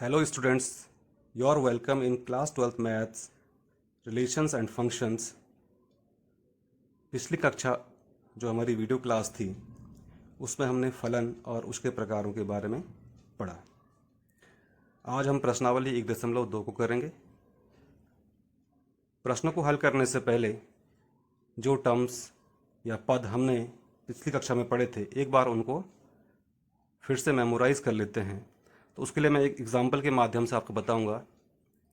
Hello students, you are welcome in class 12th maths, relations and functions। पिछली कक्षा जो हमारी वीडियो क्लास थी उसमें हमने फलन और उसके प्रकारों के बारे में पढ़ा। आज हम प्रश्नावली 1.2 को करेंगे। प्रश्नों को हल करने से पहले जो टर्म्स या पद हमने पिछली कक्षा में पढ़े थे एक बार उनको फिर से मेमोराइज कर लेते हैं। तो उसके लिए मैं एक एग्जाम्पल के माध्यम से आपको बताऊंगा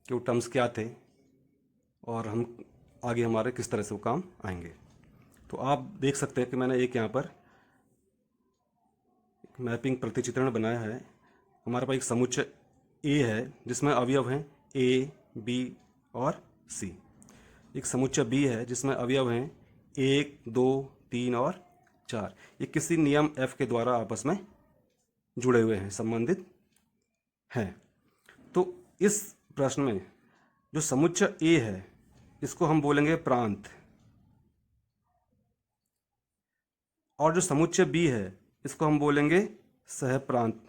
कि वो टर्म्स क्या थे और हम आगे हमारे किस तरह से वो काम आएंगे। तो आप देख सकते हैं कि मैंने एक यहाँ पर मैपिंग प्रतिचित्रण बनाया है। हमारे पास एक समुच्चय ए है जिसमें अवयव हैं ए, बी और सी। एक समुच्चय बी है जिसमें अवयव हैं 1, 2, 3 और 4। ये किसी नियम एफ के द्वारा आपस में जुड़े हुए हैं, संबंधित हैं। तो इस प्रश्न में जो समुच्चय ए है इसको हम बोलेंगे प्रांत, और जो समुच्चय बी है इसको हम बोलेंगे सहप्रांत,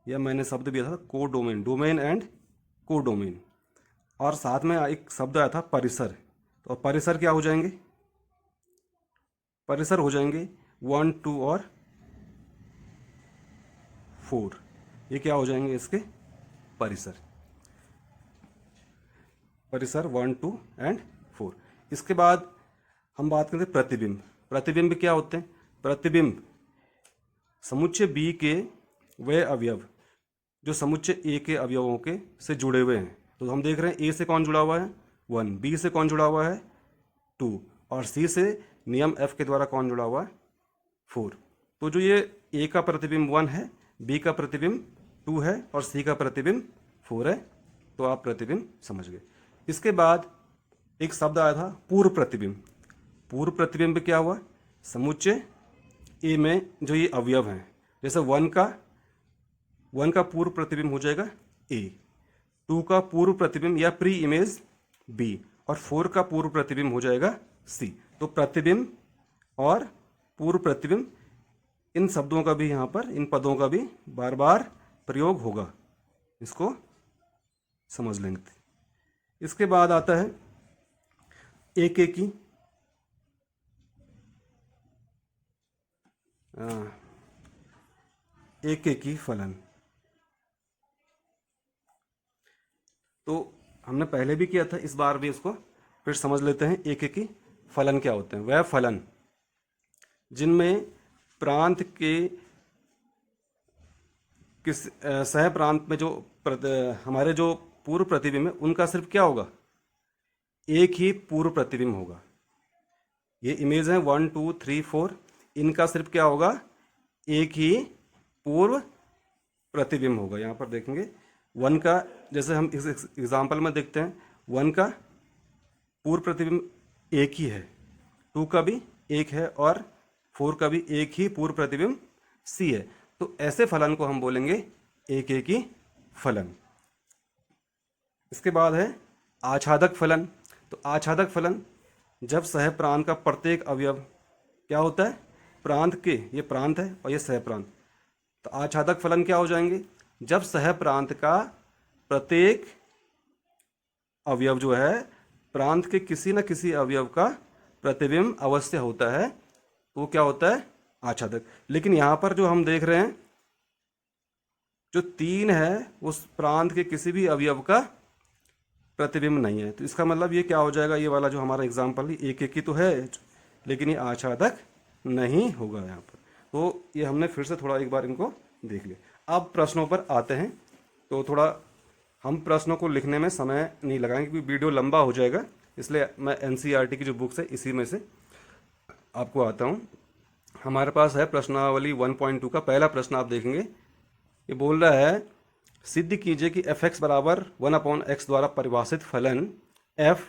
या मैंने शब्द दिया था कोडोमेन, डोमेन एंड कोडोमेन। और साथ में एक शब्द आया था परिसर। तो परिसर क्या हो जाएंगे? परिसर हो जाएंगे 1, 2 और 4। ये क्या हो जाएंगे इसके परिसर? परिसर 1, 2 एंड 4। इसके बाद हम बात करते हैं प्रतिबिंब। प्रतिबिंब क्या होते हैं? प्रतिबिंब समुच्चय बी के वे अवयव जो समुच्चय ए के अवयवों के से जुड़े हुए हैं। तो हम देख रहे हैं ए से कौन जुड़ा हुआ है 1, बी से कौन जुड़ा हुआ है 2 और सी से नियम एफ के द्वारा कौन जुड़ा हुआ है 4। तो जो ये ए का प्रतिबिंब 1 है, बी का प्रतिबिंब 2 है और सी का प्रतिबिंब 4 है। तो आप प्रतिबिंब समझ गए। इसके बाद एक शब्द आया था पूर्व प्रतिबिंब। पूर्व प्रतिबिंब क्या हुआ? समुच्चय ए में जो ये अवयव हैं, जैसे 1 का पूर्व प्रतिबिंब हो जाएगा ए, 2 का पूर्व प्रतिबिंब या प्री इमेज बी और 4 का पूर्व प्रतिबिंब हो जाएगा सी। तो प्रतिबिंब और पूर्व प्रतिबिंब इन शब्दों का भी यहाँ पर, इन पदों का भी बार बार प्रयोग होगा, इसको समझ लेंगे। इसके बाद आता है एक एकी फलन। तो हमने पहले भी किया था, इस बार भी इसको फिर समझ लेते हैं। एकी फलन क्या होते हैं? वह फलन जिनमें प्रांत के किस सह प्रांत में जो हमारे जो पूर्व प्रतिबिंब है उनका सिर्फ क्या होगा? एक ही पूर्व प्रतिबिंब होगा। ये इमेज है 1, 2, 3, 4, इनका सिर्फ क्या होगा? एक ही पूर्व प्रतिबिंब होगा। यहाँ पर देखेंगे 1 का, जैसे हम इस एग्जाम्पल में देखते हैं 1 का पूर्व प्रतिबिंब एक ही है, 2 का भी एक है और 4 का भी एक ही पूर्व प्रतिबिंब सी है। तो ऐसे फलन को हम बोलेंगे एकी फलन। इसके बाद है आच्छादक फलन। तो आच्छादक फलन जब सह प्रांत का प्रत्येक अवयव क्या होता है? प्रांत के, ये प्रांत है और ये सह प्रांत। तो आच्छादक फलन क्या हो जाएंगे? जब सह प्रांत का प्रत्येक अवयव जो है प्रांत के किसी न किसी अवयव का प्रतिबिंब अवश्य होता है, तो वो क्या होता है? आच्छादक। लेकिन यहाँ पर जो हम देख रहे हैं जो 3 है उस प्रांत के किसी भी अवयव का प्रतिबिंब नहीं है। तो इसका मतलब ये क्या हो जाएगा? ये वाला जो हमारा एग्जाम्पल एक तो है लेकिन ये आच्छादक नहीं होगा यहाँ पर। तो ये हमने फिर से थोड़ा एक बार इनको देख लिया। अब प्रश्नों पर आते हैं। तो थोड़ा हम प्रश्नों को लिखने में समय नहीं लगाएंगे क्योंकि वीडियो लंबा हो जाएगा, इसलिए मैं एनसीईआरटी की जो बुक्स है इसी में से आपको आता हूँ। हमारे पास है प्रश्नावली 1.2 का पहला प्रश्न। आप देखेंगे ये बोल रहा है सिद्ध कीजिए कि f(x) बराबर 1/x द्वारा परिभाषित फलन f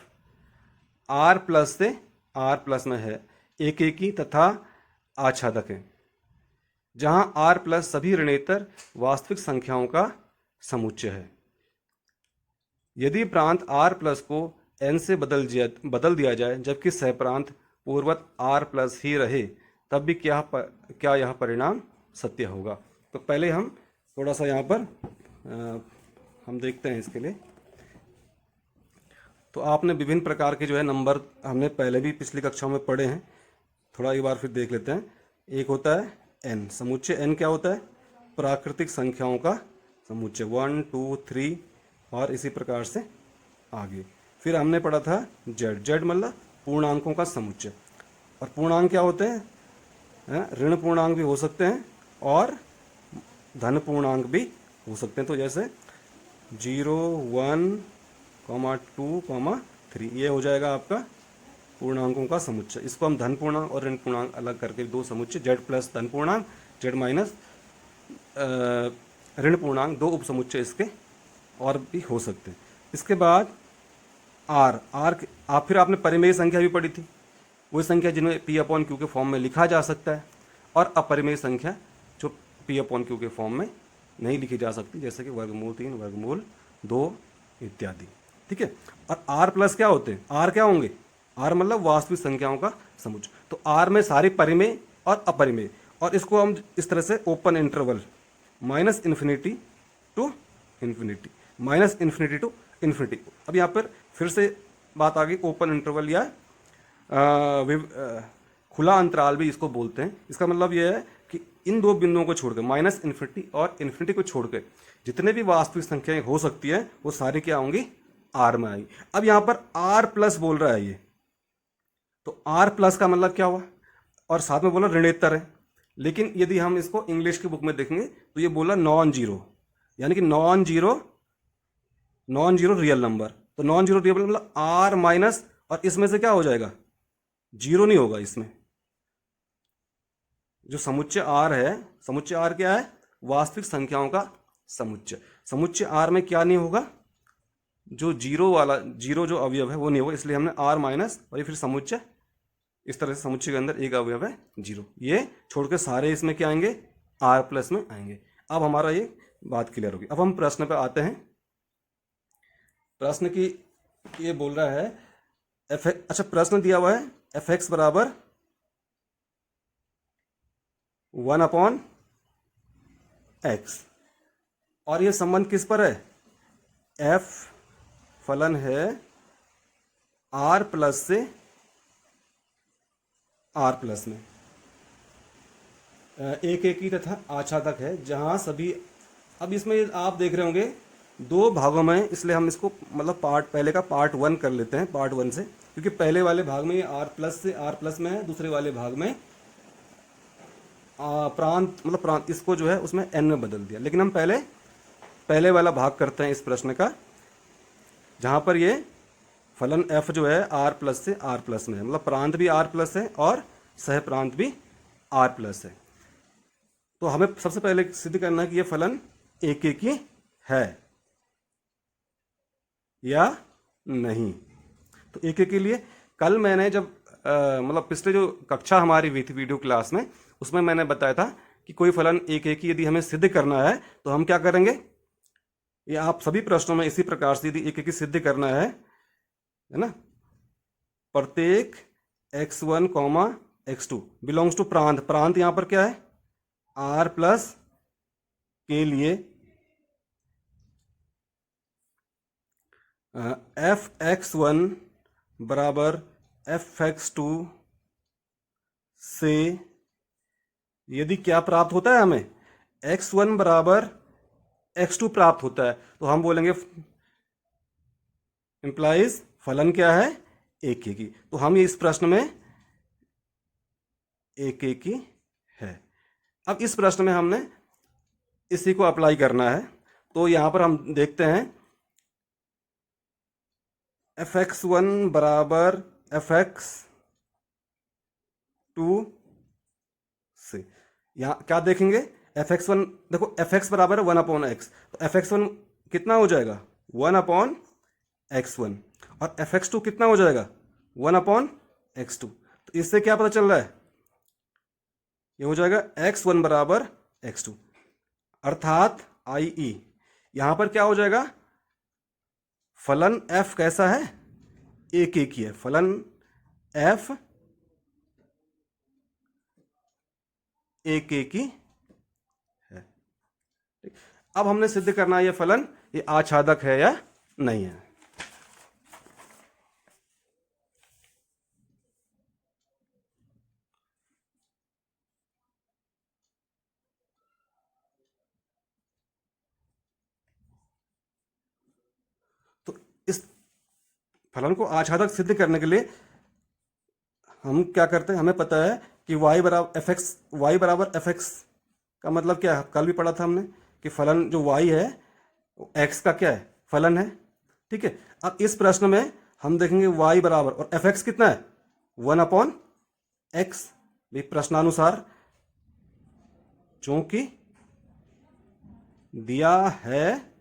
r+ से r+ में है, एकेकी तथा आच्छादक है, जहां r+ सभी ऋणेतर वास्तविक संख्याओं का समुच्चय है। यदि प्रांत r+ को n से बदल दिया जाए जबकि सहप्रांत पूर्ववत r+ ही रहे, तब भी क्या यह परिणाम सत्य होगा? तो पहले हम थोड़ा सा यहाँ पर हम देखते हैं इसके लिए। तो आपने विभिन्न प्रकार के जो है नंबर हमने पहले भी पिछली कक्षाओं में पढ़े हैं, थोड़ा एक बार फिर देख लेते हैं। एक होता है n, समुच्चय n क्या होता है? प्राकृतिक संख्याओं का समुच्चय, 1 2 3 और इसी प्रकार से आगे। फिर हमने पढ़ा था z, z मतलब पूर्णांकों का समुच्चय। और पूर्णांक क्या होते हैं? ऋण पूर्णांक भी हो सकते हैं और धन पूर्णांक भी हो सकते हैं। तो जैसे 0 1 2 3 ये हो जाएगा आपका पूर्णांकों का समुच्चय। इसको हम धन पूर्णांक और ऋण पूर्णांक अलग करके दो समुच्चय, z प्लस धन पूर्णांक, z माइनस ऋण पूर्णांक, दो उपसमुच्चय इसके और भी हो सकते हैं। इसके बाद r, आप फिर आपने परिमेय संख्या भी पढ़ी थी, वही संख्या जिन्हें p/q के फॉर्म में लिखा जा सकता है, और अपरिमेय संख्या जो p/q के फॉर्म में नहीं लिखी जा सकती, जैसे कि वर्गमूल 3, वर्गमूल 2 इत्यादि। ठीक है। और r प्लस क्या होते हैं? r क्या होंगे? r मतलब वास्तविक संख्याओं का समुच्चय। तो r में सारे परिमेय और अपरिमेय, और इसको हम इस तरह से open interval minus infinity to infinity, minus infinity to infinity. अब यहाँ पर फिर से बात आ गई ओपन इंटरवल या खुला अंतराल भी इसको बोलते हैं। इसका मतलब यह है कि इन दो बिंदुओं को छोड़कर, माइनस इन्फिनिटी और इन्फिनिटी को छोड़कर जितने भी वास्तविक संख्याएं हो सकती है वो सारी क्या होंगी? आर में आएगी। अब यहां पर आर प्लस बोल रहा है ये, तो आर प्लस का मतलब क्या हुआ? और साथ में बोला ऋणेतर है, लेकिन यदि हम इसको इंग्लिश की बुक में देखेंगे तो ये बोला नॉन जीरो, यानी कि नॉन जीरो रियल नंबर। तो नॉन जीरो रियल मतलब आर माइनस, और इसमें से क्या हो जाएगा? जीरो नहीं होगा इसमें। जो समुच्चय आर है, समुच्चय आर क्या है? वास्तविक संख्याओं का समुच्चय। समुच्चय आर में क्या नहीं होगा? जो जीरो वाला, जीरो जो अवयव है वो नहीं होगा, इसलिए हमने आर माइनस, और ये फिर समुच्चय इस तरह से, समुच्चय के अंदर एक अवयव है जीरो, ये छोड़ के सारे इसमें क्या आएंगे? आर प्लस में आएंगे। अब हमारा ये बात क्लियर होगी। अब हम प्रश्न पे आते हैं। प्रश्न की ये बोल रहा है अच्छा प्रश्न दिया हुआ है एफ एक्स बराबर 1/x, और ये संबंध किस पर है? एफ फलन है आर प्लस से आर प्लस में, एक एक ही तथा आच्छादक है, जहां सभी, अब इसमें आप देख रहे होंगे दो भागों में, इसलिए हम इसको मतलब पहले का पार्ट 1 कर लेते हैं, पार्ट 1 से, क्योंकि पहले वाले भाग में ये आर प्लस से आर प्लस में है, दूसरे वाले भाग में प्रांत, मतलब प्रांत इसको जो है उसमें एन में बदल दिया। लेकिन हम पहले वाला भाग करते हैं इस प्रश्न का, जहां पर ये फलन एफ जो है आर प्लस से आर प्लस में है, मतलब प्रांत भी आर प्लस है और सह प्रांत भी आर प्लस है। तो हमें सबसे पहले सिद्ध करना है कि ये फलन एक एक ही है या नहीं। तो एक एक के लिए कल मैंने जब मतलब पिछले जो कक्षा हमारी हुई थी वीडियो क्लास में, उसमें मैंने बताया था कि कोई फलन एक एक ही यदि हमें सिद्ध करना है तो हम क्या करेंगे, ये आप सभी प्रश्नों में इसी प्रकार से यदि एक एक ही सिद्ध करना है ना, प्रत्येक x1, x2 बिलोंग्स टू प्रांत, प्रांत यहां पर क्या है? r प्लस के लिए f(x1) बराबर f(x2) से यदि क्या प्राप्त होता है, हमें x1 बराबर x2 प्राप्त होता है, तो हम बोलेंगे इंप्लाइज फलन क्या है? एक एक ही। तो हम ये इस प्रश्न में एक एक ही है। अब इस प्रश्न में हमने इसी को अप्लाई करना है, तो यहां पर हम देखते हैं fx1 बराबर fx2 से, यहां क्या देखेंगे? fx1 देखो, fx बराबर है 1/x, तो fx1 कितना हो जाएगा? 1/x1, और fx2 कितना हो जाएगा? 1/x2। तो इससे क्या पता चल रहा है? ये हो जाएगा x1 बराबर x2, अर्थात i.e. यहां पर क्या हो जाएगा? फलन f कैसा है? एक एक ही है। फलन f एक एक ही है। अब हमने सिद्ध करना है ये फलन ये आच्छादक है या नहीं है। तो इस फलन को आच्छादक सिद्ध करने के लिए हम क्या करते हैं, हमें पता है कि y बराबर एफ एक्स, वाई बराबर एफ एक्स का मतलब क्या है, कल भी पढ़ा था हमने कि फलन जो y है वो x का क्या है, फलन है। ठीक है, अब इस प्रश्न में हम देखेंगे y बराबर और एफ एक्स कितना है 1/x, भी प्रश्नानुसार चूंकि दिया है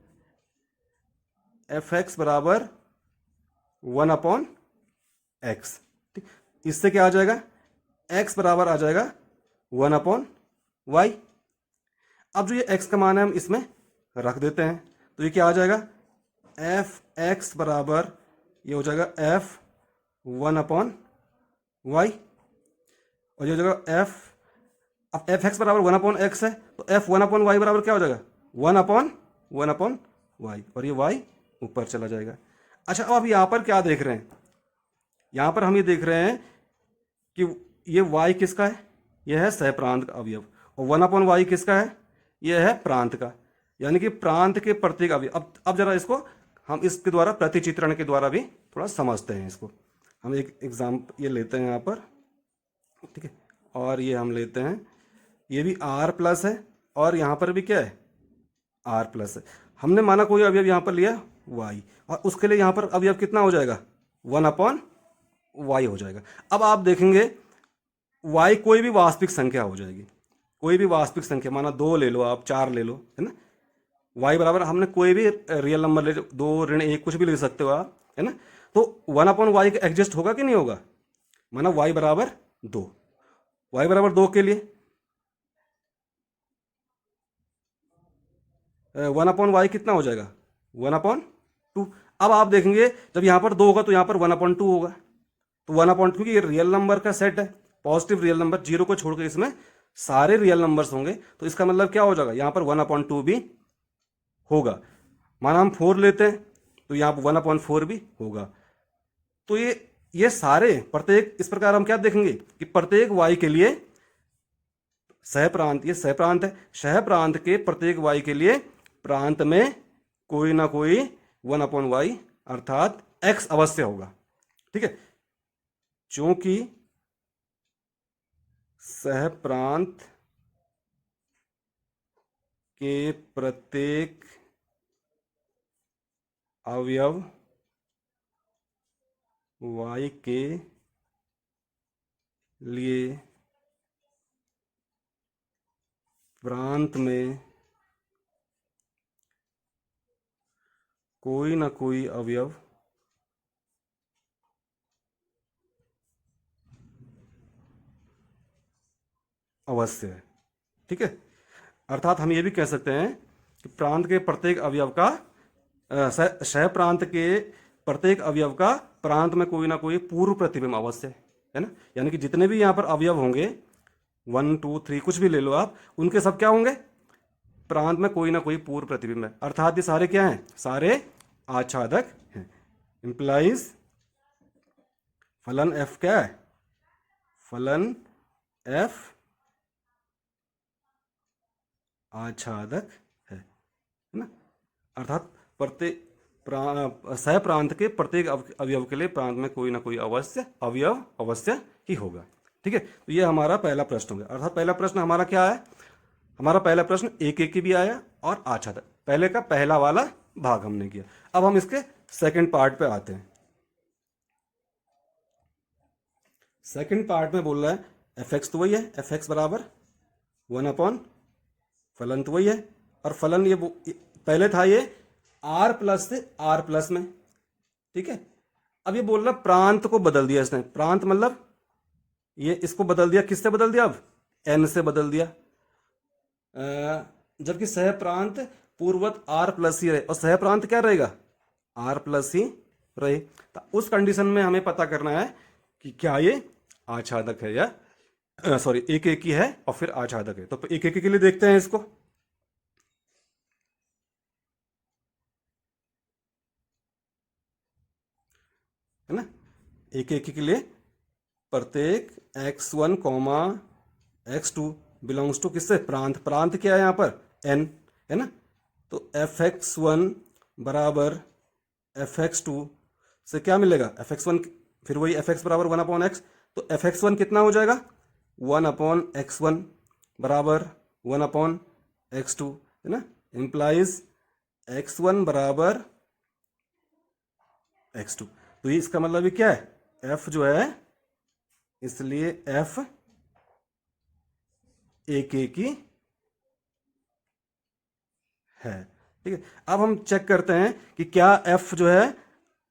एफ एक्स बराबर 1/x। ठीक, इससे क्या आ जाएगा, x बराबर आ जाएगा 1/y। अब जो ये x का मान है हम इसमें रख देते हैं, तो ये क्या आ जाएगा, एफ एक्स बराबर ये हो जाएगा f 1/y, और ये हो जाएगा f, अब एफ एक्स बराबर 1/x है तो f 1/y बराबर क्या हो जाएगा 1/y, और ये y ऊपर चला जाएगा। अच्छा, अब यहाँ पर क्या देख रहे हैं, यहाँ पर हम ये देख रहे हैं कि ये y किसका है, यह है सहप्रांत का अवयव, और 1/y किसका है, यह है प्रांत का, यानी कि प्रांत के प्रत्येक अवयव। अब जरा इसको हम इसके द्वारा प्रतिचित्रण के द्वारा भी थोड़ा समझते हैं इसको। हम एक एग्जाम्पल ये लेते हैं यहाँ पर, ठीक है, और ये हम लेते हैं, ये भी r प्लस है और यहाँ पर भी क्या है r प्लस है। हमने माना कोई अवयव यहाँ पर लिया y, और उसके लिए यहाँ पर अवयव कितना हो जाएगा 1/y हो जाएगा। अब आप देखेंगे y कोई भी वास्तविक संख्या हो जाएगी, कोई भी वास्तविक संख्या, माना 2 ले लो आप, 4 ले लो, है ना, y बराबर हमने कोई भी रियल नंबर ले, 2-1 कुछ भी ले सकते हो आप, है ना, तो 1/y एग्जिस्ट होगा कि नहीं होगा, माना y बराबर 2, y बराबर 2 के लिए 1/y कितना हो जाएगा 1/2। अब आप देखेंगे जब यहाँ पर 2 होगा तो यहाँ पर 1/2 होगा, तो 1/2 क्योंकि ये रियल नंबर का सेट है, पॉजिटिव रियल नंबर, जीरो को छोड़कर इसमें सारे रियल नंबर्स होंगे, तो इसका मतलब क्या हो जाएगा, यहाँ पर 1/2 भी होगा। माना हम 4 लेते हैं तो यहाँ पर 1/4 भी होगा। तो ये सारे प्रत्येक, इस प्रकार हम क्या देखेंगे कि प्रत्येक y के लिए सहप्रांत, ये सहप्रांत है, सहप्रांत के प्रत्येक y के लिए प्रांत में कोई ना कोई 1/y अर्थात x अवश्य होगा। ठीक है, क्योंकि सहप्रांत के प्रत्येक अवयव y के लिए प्रांत में कोई ना कोई अवयव अवश्य है। ठीक है, अर्थात हम ये भी कह सकते हैं कि प्रांत के प्रत्येक अवयव का सह प्रांत के प्रत्येक अवयव का प्रांत में कोई ना कोई पूर्व प्रतिबिंब अवश्य है ना, यानी कि जितने भी यहाँ पर अवयव होंगे 1 2 3 कुछ भी ले लो आप, उनके सब क्या होंगे, प्रांत में कोई ना कोई पूर्व प्रतिबिंब है, अर्थात ये सारे क्या हैं, सारे आच्छादक हैं। इंप्लाइज फलन f क्या है, फलन f आच्छादक है ना, अर्थात प्रत्येक सह प्रांत के प्रत्येक अवयव के लिए प्रांत में कोई ना कोई अवश्य अवयव अवश्य ही होगा। ठीक है, तो ये हमारा पहला प्रश्न हो गया, अर्थात पहला प्रश्न हमारा क्या है, हमारा पहला प्रश्न एक एक की भी आया और आच्छादक, पहले का पहला वाला भाग हमने किया। अब हम इसके सेकंड पार्ट पे आते हैं। सेकंड पार्ट में बोल रहा है एफ एक्स तो वही है, एफ एक्स बराबर 1/, फलन तो वही है, और फलन ये पहले था ये r प्लस से r प्लस में। ठीक है, अब ये बोल रहा प्रांत को बदल दिया इसने, प्रांत मतलब ये इसको बदल दिया, किससे बदल दिया, अब n से बदल दिया, जबकि सह प्रांत पूर्ववत r प्लस ही रहे, और सह प्रांत क्या रहेगा r प्लस ही रहे। तो उस कंडीशन में हमें पता करना है कि क्या ये आच्छादक है या सॉरी एक एक ही है और फिर आच्छादक है। तो एक एक के लिए देखते हैं इसको। है ना, एक एक के लिए प्रत्येक x1 comma x2 belongs to किससे, प्रांत, प्रांत क्या है यहाँ पर n, है ना। तो fx1 बराबर fx2 से क्या मिलेगा, fx1 फिर वही fx बराबर 1/x, तो fx1 कितना हो जाएगा 1/x1 बराबर 1/x2, है ना, इम्प्लाइज x1 बराबर x2। तो ये इसका मतलब ये क्या है, f जो है, इसलिए f एक एक ही है। ठीक है, अब हम चेक करते हैं कि क्या f जो है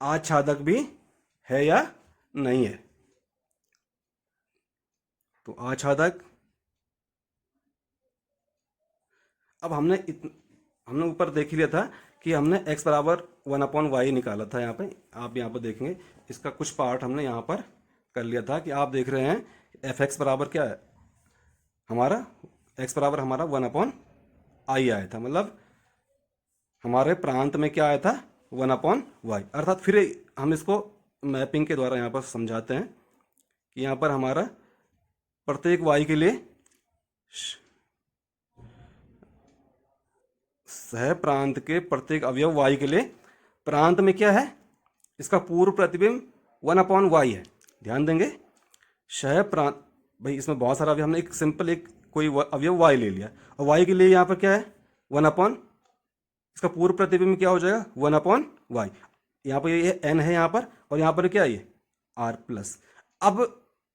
आच्छादक भी है या नहीं है। तो आच्छादक, अब हमने ऊपर देख ही लिया था कि हमने x बराबर 1/y निकाला था। यहाँ पे आप यहाँ पर देखेंगे इसका कुछ पार्ट हमने यहाँ पर कर लिया था कि आप देख रहे हैं एफ एक्स बराबर क्या है हमारा, x बराबर हमारा 1/i आया था, मतलब हमारे प्रांत में क्या आया था 1/y। अर्थात फिर हम इसको मैपिंग के द्वारा यहाँ पर समझाते हैं कि यहाँ पर हमारा प्रत्येक y के लिए सह प्रांत के प्रत्येक अवयव y के लिए प्रांत में क्या है, इसका पूर्व प्रतिबिंब 1/y है। ध्यान देंगे, सह प्रांत, भाई इसमें बहुत सारा अवयव, हमने एक सिंपल एक कोई अवयव y ले लिया और y के लिए यहाँ पर क्या है 1/, इसका पूर्व प्रतिबिंब क्या हो जाएगा 1/y। यहाँ पर ये n है यहाँ पर, और यहाँ पर क्या है ये r प्लस। अब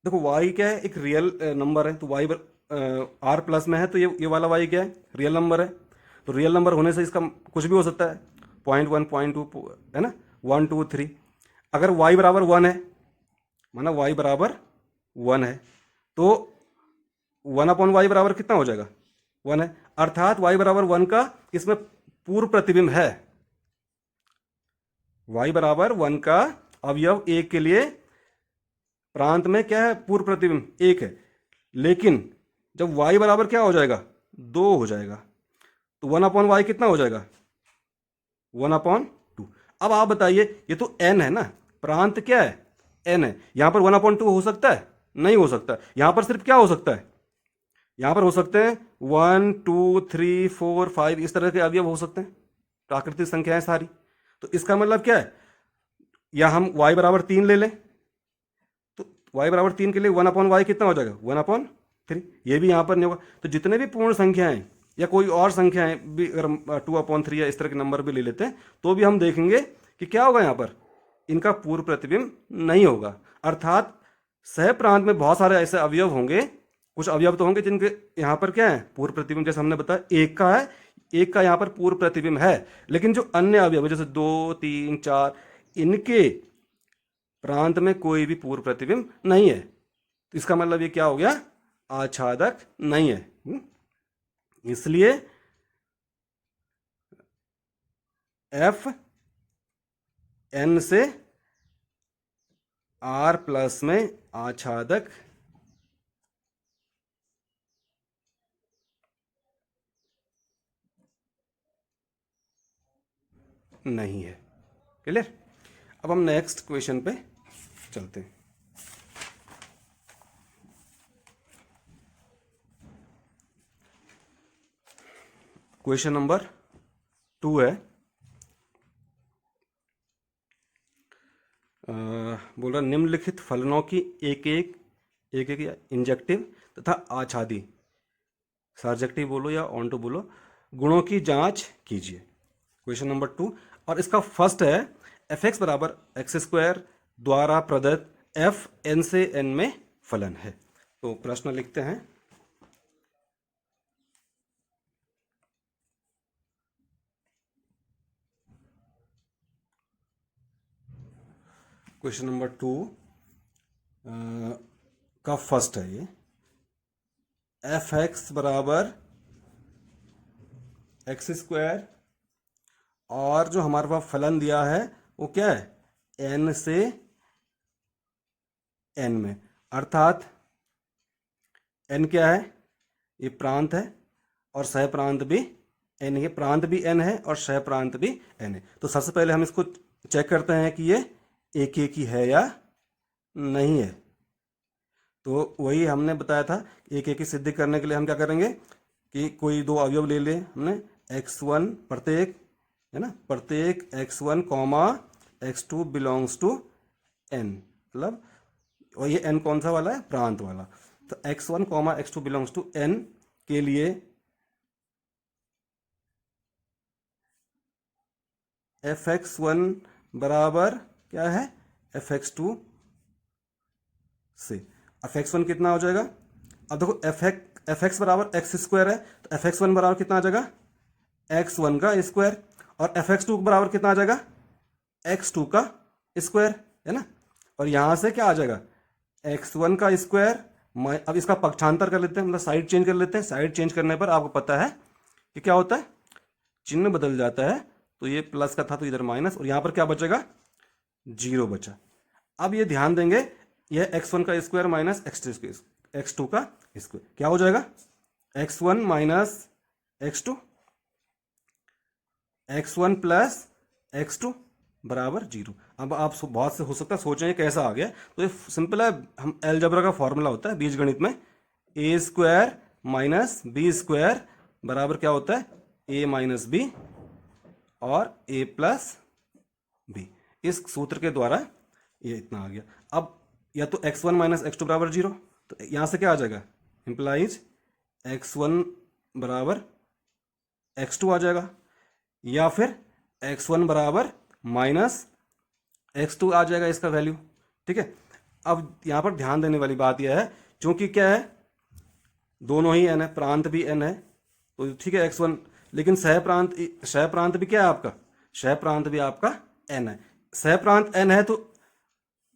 देखो y क्या है, एक रियल नंबर है, तो y r प्लस में है, तो ये वाला y क्या है, रियल नंबर है। तो रियल नंबर होने से इसका कुछ भी हो सकता है, 0.1 0.2 है ना, 1 2 3। अगर y बराबर 1 है, माना y बराबर 1 है, तो 1/y बराबर कितना हो जाएगा 1 है, अर्थात y बराबर 1 का इसमें पूर्व प्रतिबिंब है। y बराबर 1 का अवयव एक के लिए प्रांत में क्या है, पूर्व प्रतिबिंब 1 है, लेकिन जब y बराबर क्या हो जाएगा 2 हो जाएगा, तो 1/y कितना हो जाएगा 1/2। अब आप बताइए, ये तो n है ना, प्रांत क्या है n है, यहां पर 1/2 हो सकता है, नहीं हो सकता। यहां पर सिर्फ क्या हो सकता है, यहां पर हो सकते हैं 1 2 3 4 5 इस तरह के अवयव हो सकते हैं, प्राकृतिक संख्याएं सारी। तो इसका मतलब क्या है, या हम y बराबर 3 ले लें, तो y बराबर 3 के लिए 1/y कितना हो जाएगा 1/3। ये भी यहां पर नहीं होगा। तो जितने भी पूर्ण संख्याएं या कोई और संख्याएं भी, अगर 2/3 या इस तरह के नंबर भी ले लेते हैं, तो भी हम देखेंगे कि क्या होगा, यहाँ पर इनका पूर्व प्रतिबिंब नहीं होगा। अर्थात सह प्रांत में बहुत सारे ऐसे अवयव होंगे, कुछ अवयव तो होंगे जिनके यहाँ पर क्या है पूर्व प्रतिबिंब, जैसे हमने बताया एक का है, एक का यहाँ पर पूर्व प्रतिबिंब है, लेकिन जो अन्य अवयव जैसे 2 3 4 इनके प्रांत में कोई भी पूर्व प्रतिबिंब नहीं है। तो इसका मतलब ये क्या हो गया, आच्छादक नहीं है। इसलिए एफ एन से आर प्लस में आच्छादक नहीं है। क्लियर। अब हम नेक्स्ट क्वेश्चन पे चलते हैं। क्वेश्चन नंबर 2 है, बोल रहा निम्नलिखित फलनों की एक एक इंजेक्टिव तथा आच्छादी, सब्जेक्टिव बोलो या ऑन्टो बोलो, गुणों की जांच कीजिए। क्वेश्चन नंबर 2, और इसका फर्स्ट है एफ एक्स बराबर x² द्वारा प्रदत्त एफ एन से एन में फलन है। तो प्रश्न लिखते हैं, क्वेश्चन नंबर 2 का फर्स्ट है ये, एफ एक्स बराबर x² और जो हमारे पास फलन दिया है वो क्या है n से n में, अर्थात n क्या है, ये प्रांत है और सह प्रांत भी n है, प्रांत भी n है और सह प्रांत भी n है। तो सबसे पहले हम इसको चेक करते हैं कि ये एक एक ही है या नहीं है। तो वही हमने बताया था, एक एक की सिद्धि करने के लिए हम क्या करेंगे कि कोई दो अवयव ले ले हमने, x1 प्रत्येक, है ना, प्रत्येक x1 comma x2 belongs to n, मतलब, और ये n कौन सा वाला है, प्रांत वाला। तो x1 comma x2 belongs to n के लिए fx1 बराबर क्या है, fx2 से fx1 कितना हो जाएगा। अब देखो fx बराबर एक्स स्क्वायर है, तो fx1 बराबर कितना आ जाएगा, x1 का स्क्वायर, और fx2 बराबर कितना आ जाएगा, x2 का स्क्वायर, है ना। और यहां से क्या आ जाएगा, x1 का स्क्वायर। अब इसका पक्षांतर कर लेते हैं, मतलब साइड चेंज कर लेते हैं। साइड चेंज करने पर आपको पता है कि क्या होता है, चिन्ह बदल जाता है। तो ये प्लस का था तो इधर माइनस, और यहां पर क्या बचेगा, जीरो बचा। अब ये ध्यान देंगे, यह x1 का स्क्वायर माइनस x2 का स्क्वायर क्या हो जाएगा, x1 minus x2, x1 plus x2 बराबर जीरो। अब आप बहुत से हो सकता है सोचें ये कैसा आ गया, तो ये सिंपल है, हम अलजेब्रा का फॉर्मूला होता है बीजगणित में, ए स्क्वायर माइनस बी स्क्वायर बराबर क्या होता है, ए माइनस बी और ए प्लस बी। इस सूत्र के द्वारा ये इतना आ गया। अब या तो x1 माइनस x2 बराबर जीरो, तो यहां से क्या आ जाएगा, इंप्लाइज x1 बराबर x2 आ जाएगा, या फिर x1 बराबर माइनस x2 आ जाएगा इसका वैल्यू। ठीक है, अब यहां पर ध्यान देने वाली बात यह है, क्योंकि क्या है, दोनों ही n है, प्रांत भी n है, तो ठीक है x1, लेकिन सह प्रांत भी क्या है आपका, सह प्रांत भी आपका n है। सह प्रांत n है तो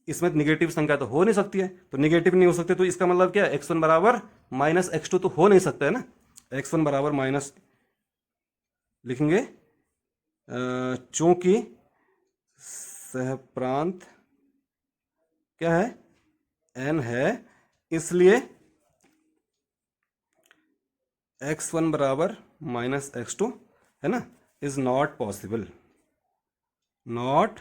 इसमें निगेटिव संख्या तो हो नहीं सकती है, तो निगेटिव नहीं हो सकती, तो इसका मतलब क्या है, x1 बराबर माइनस x2 तो हो नहीं सकता है ना। x1 बराबर माइनस लिखेंगे, चूंकि सहप्रांत क्या है, n है, इसलिए x1 बराबर माइनस x2, है ना, is not possible, not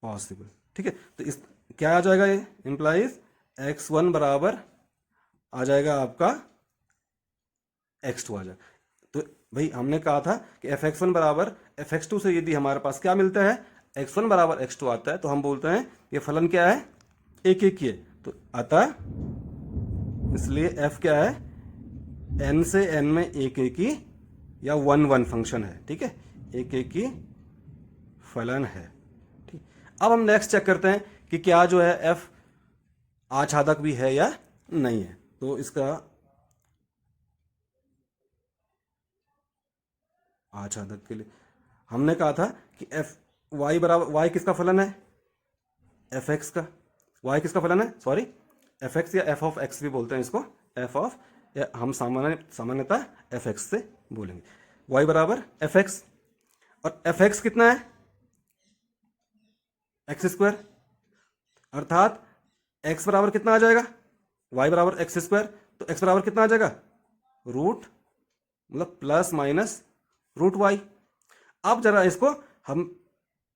possible. ठीक है, तो इस क्या आ जाएगा, ये इंप्लाइज x1 बराबर आ जाएगा आपका x2 आ जाएगा। तो भाई हमने कहा था कि fx1 बराबर fx2 से यदि हमारे पास क्या मिलता है, x1 बराबर x2 आता है, तो हम बोलते हैं ये फलन क्या है, एक एक ही है। तो अतः इसलिए f क्या है, n से n में एक एक ही या वन वन फंक्शन है। ठीक है, एक एक ही फलन है। ठीक, अब हम नेक्स्ट चेक करते हैं कि क्या जो है f आच्छादक भी है या नहीं है। तो इसका आच्छादक के लिए हमने कहा था कि f y बराबर, y किसका फलन है, fx का, y किसका फलन है, सॉरी fx या f ऑफ x भी बोलते हैं इसको, f ऑफ, या हम सामान्यतः fx से बोलेंगे। y बराबर fx, और fx कितना है, एक्स स्क्वायर, अर्थात x बराबर कितना आ जाएगा, y बराबर एक्स स्क्वायर, तो x बराबर कितना आ जाएगा, रूट, मतलब प्लस माइनस रूट वाई। अब जरा इसको हम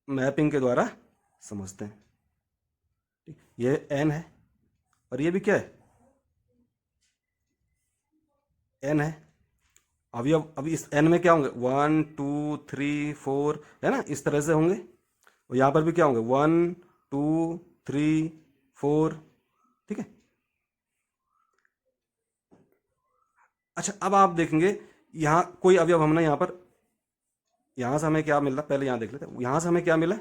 मैपिंग के द्वारा समझते हैं। ये n है और ये भी क्या है, n है। अब इस n में क्या होंगे, 1 2 3 4, है ना, इस तरह से होंगे। और यहां पर भी क्या होंगे, 1 2 3 4। ठीक है, अच्छा अब आप देखेंगे यहां कोई अवयव हमने यहां पर, यहां से हमें क्या मिल रहा, पहले यहां देख लेते हैं, यहां से हमें क्या मिला,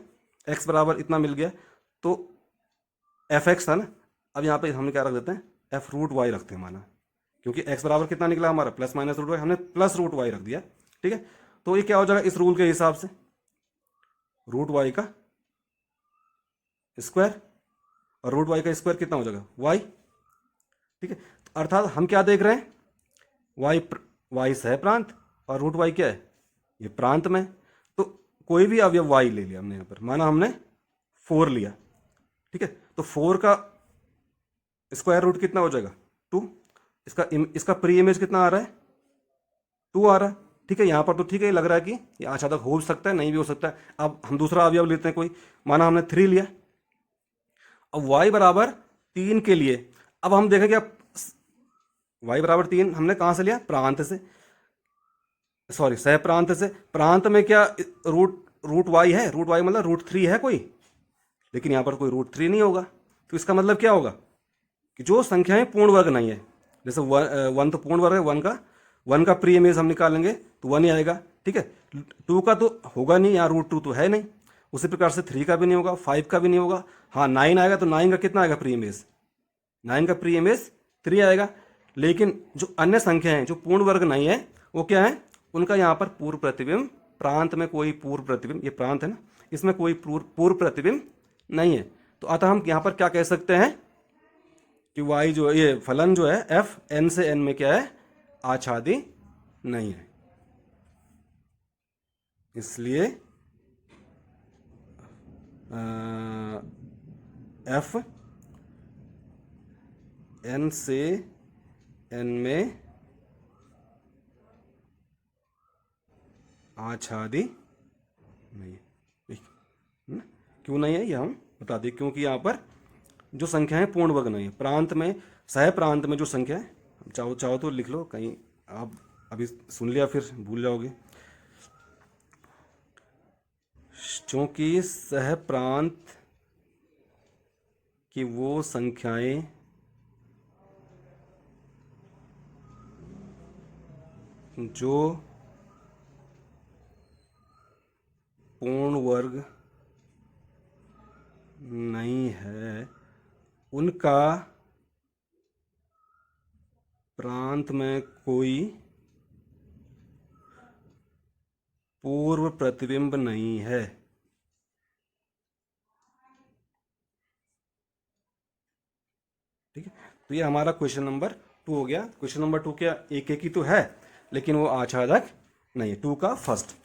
x बराबर इतना मिल गया, तो एफ एक्स था ना। अब यहाँ पे हम क्या रख देते हैं, एफ रूट वाई रखते हैं माना, क्योंकि x बराबर कितना निकला हमारा, प्लस माइनस रूट वाई, हमने प्लस रूट वाई रख दिया। ठीक है, तो ये क्या हो जाएगा इस रूल के हिसाब से, रूट वाई का स्क्वायर, और रूट वाई का स्क्वायर कितना हो जाएगा, वाई। ठीक है, तो अर्थात हम क्या देख रहे हैं, वाई सह प्रांत और रूट वाई क्या है, ये प्रांत में। तो कोई भी अवयव वाई ले लिया हमने यहाँ पर, माना हमने 4 लिया। ठीक है, तो 4 का स्क्वायर रूट कितना हो जाएगा, 2। इसका प्री इमेज कितना आ रहा है, 2 आ रहा है। ठीक है, यहाँ पर तो ठीक है, लग रहा है कि ये आच्छादक हो भी सकता है, नहीं भी हो सकता है। अब हम दूसरा अवयव लेते हैं कोई, माना हमने 3 लिया, अब y बराबर 3 के लिए अब हम देखें क्या, y बराबर 3 हमने कहाँ से लिया, प्रांत से, सॉरी सह प्रांत से। प्रांत में क्या रूट रूट y है, रूट y मतलब √3 है कोई, लेकिन यहाँ पर कोई √3 नहीं होगा। तो इसका मतलब क्या होगा कि जो संख्याएं पूर्ण वर्ग नहीं है, जैसे वन तो पूर्ण वर्ग है, वन का प्री इमेज हम निकालेंगे तो 1 ही आएगा, ठीक है। 2 का तो होगा नहीं, यहाँ √2 तो है नहीं। उसी प्रकार से 3 का भी नहीं होगा, 5 का भी नहीं होगा। हाँ 9 आएगा, तो 9 का कितना आएगा प्री इमेज, 9 का प्री इमेज 3 आएगा। लेकिन जो अन्य संख्या हैं जो पूर्ण वर्ग नहीं है वो क्या है, उनका यहाँ पर पूर्व प्रतिबिंब, प्रांत में कोई पूर्व प्रतिबिंब, ये प्रांत है ना, इसमें कोई पूर्व प्रतिबिंब नहीं है। तो अतः हम यहाँ पर क्या कह सकते हैं कि y जो है, ये फलन जो है f n से n में क्या है, आच्छादी नहीं है। इसलिए f n से n में आच्छादी नहीं है। ठीक है ना? क्यों नहीं है ये हम बता दें, क्योंकि यहाँ पर जो संख्या है पूर्ण वर्ग नहीं है। प्रांत में, सह प्रांत में जो संख्या है, चाहो तो लिख लो कहीं, आप अभी सुन लिया फिर भूल जाओगे। क्योंकि सह प्रांत की वो संख्याएं जो पूर्ण वर्ग नहीं है, उनका प्रांत में कोई पूर्व प्रतिबिंब नहीं है। ठीक है, तो ये हमारा क्वेश्चन नंबर 2 हो गया। क्वेश्चन नंबर 2 क्या, एक ही तो है लेकिन वो आच्छादक नहीं है, 2 का फर्स्ट।